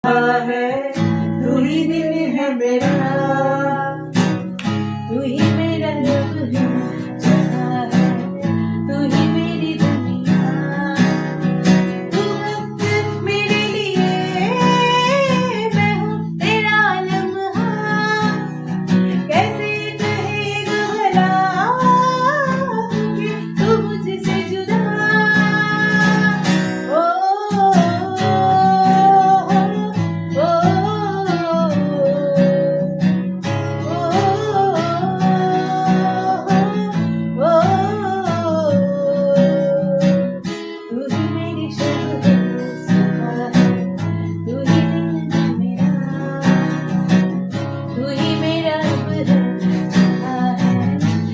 है तू ही दिल है मेरा, तू ही मेरा रब है, जहाँ है तू ही मेरी दुनिया। तू वक्त मेरे लिए, मैं हूँ तेरा लम्हा, कैसे कहेगा भला कि तू मुझसे जुदा। ओ तू ही मेरी शब है, सुबह है, तू ही दिल है मेरा, तू ही मेरा रब है, जहाँ है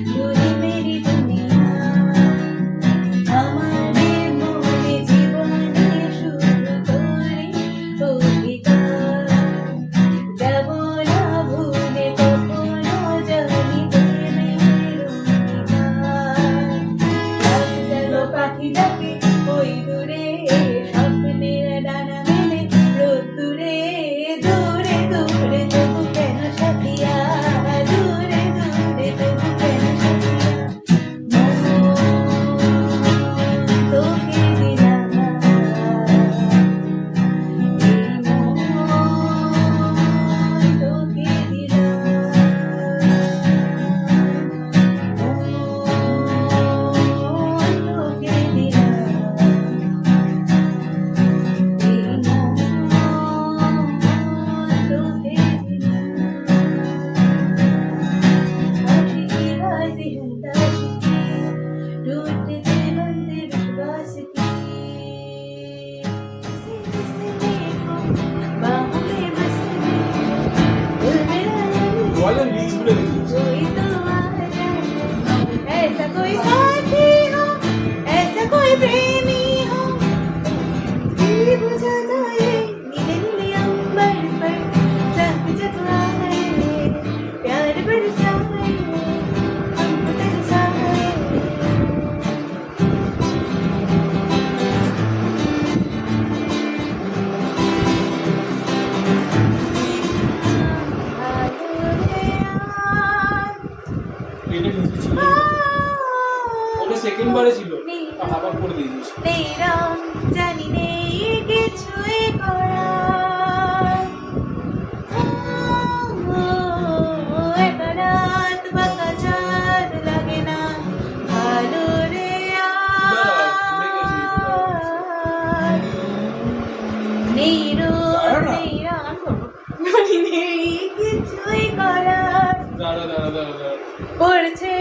तू ही मेरी दुनिया। हमारे मोरे जीवने शुरू करे অধিকার, যাব না ভুলে কখনো জানি প্রেমের অধিকার। চলো পাখি ডাকে ওই দূরে, স্বপ্নের ডানা মেলে রোদ্দুরে, দূরে দূরে তবু কেন সাথিয়া, দূরে দূরে তবু কেন সাথিয়া। তোকে দিলাম তোকে टूटते बंदे विश्वास की, जिसे देखो बाहों में बस दिल मेरा বলেন লিস্ট বলে দিয়েছি। कोई तो आ जाए, ऐसा कोई साथी हो, ऐसा कोई प्रेमी हो, दिल बुझा जाए नीले नीले अंबर पर, जग जगलाए प्यार बरसाए हमको तरसाए। এটা লিস্ট ছিল, ওটা সেকেন্ড বারে ছিল, আবার করে দিয়েছিস। तेरा जानी नहीं কিছুই করার, একা রাত বাঁকা চাঁদ লাগে না ভালো রে আর। নীরব জানি নেই কিছুই করার, দাঁড়া দাঁড়া দাঁড়া দাঁড়া পড়ছে